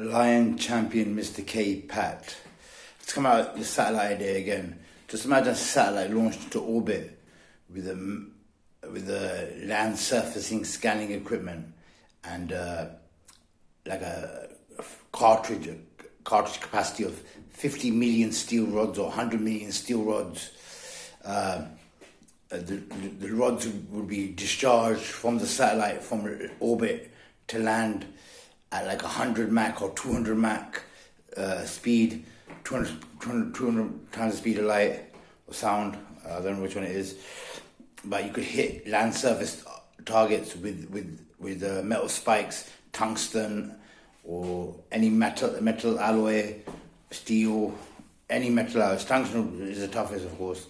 Lion champion Mr. K. Pat. Let's come out with the satellite idea again. Just imagine a satellite launched into orbit with a land surfacing scanning equipment and like a cartridge capacity of 50 million steel rods or 100 million steel rods. The rods would be discharged from the satellite from orbit to land at like 100 Mach or 200 Mach speed, 200 times the speed of light or sound. I don't know which one it is, but you could hit land surface targets with metal spikes, tungsten, or any metal alloy, steel, any metal alloy. Tungsten is the toughest, of course.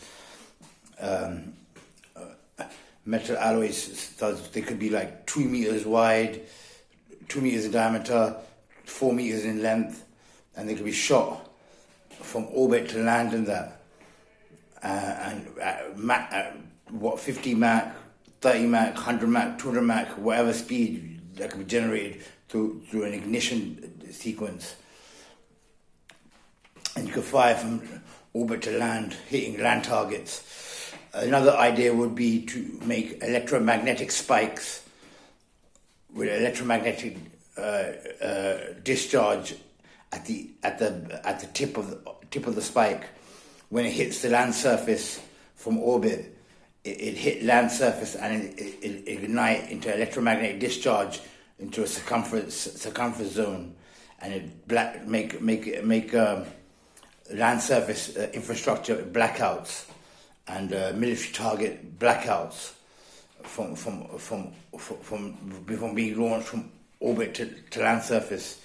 Metal alloys, they could be like 2 meters wide, 2 meters in diameter, 4 meters in length, and they could be shot from orbit to land in that. And at 50 Mach, 30 Mach, 100 Mach, 200 Mach, whatever speed that can be generated through an ignition sequence. And you could fire from orbit to land, hitting land targets. Another idea would be to make electromagnetic spikes with electromagnetic discharge at the tip of the spike. When it hits the land surface from orbit, it hit land surface and it ignite into electromagnetic discharge into a circumference zone, and it make land surface infrastructure blackouts and military target blackouts from being launched from orbit to land surface.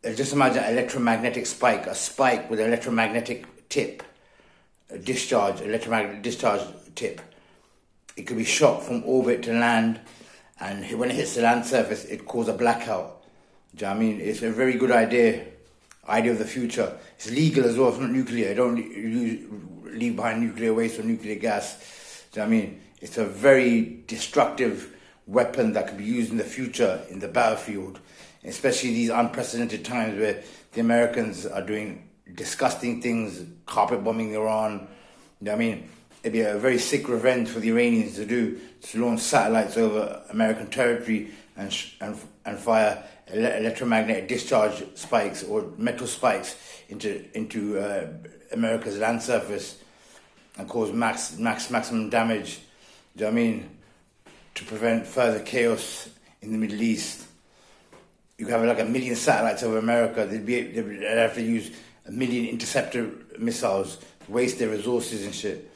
Just imagine an electromagnetic spike, a spike with an electromagnetic tip, electromagnetic discharge tip. It could be shot from orbit to land, and when it hits the land surface, it causes a blackout. Do you know what I mean? It's a very good idea of the future. It's legal as well, it's not nuclear. You don't leave behind nuclear waste or nuclear gas. Do you know what I mean? It's a very destructive weapon that could be used in the future in the battlefield, especially these unprecedented times where the Americans are doing disgusting things, carpet bombing Iran. You know what I mean? It'd be a very sick revenge for the Iranians to launch satellites over American territory and fire electromagnetic discharge spikes or metal spikes into America's land surface and cause maximum damage. Do you know what I mean? To prevent further chaos in the Middle East. You could have like 1 million satellites over America. They'd have to use 1 million interceptor missiles, waste their resources and shit.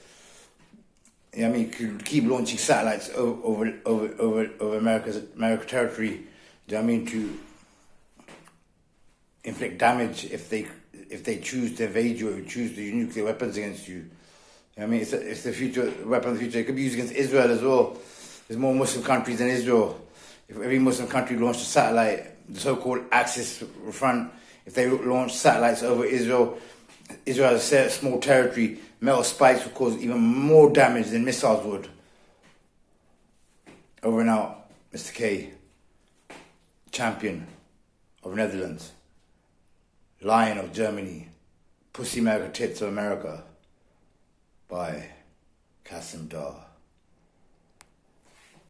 You know what I mean? You could keep launching satellites over American territory. Do you know what I mean? To inflict damage if they choose to invade you or choose to use nuclear weapons against you. You know what I mean? It's the future weapon of the future. It could be used against Israel as well. There's more Muslim countries than Israel. If every Muslim country launched a satellite, the so-called Axis front, if they launched satellites over Israel has a small territory, metal spikes would cause even more damage than missiles would. Over and out, Mr. K, champion of Netherlands, Lion of Germany, Pussy America Tits of America, by Kasim Dar.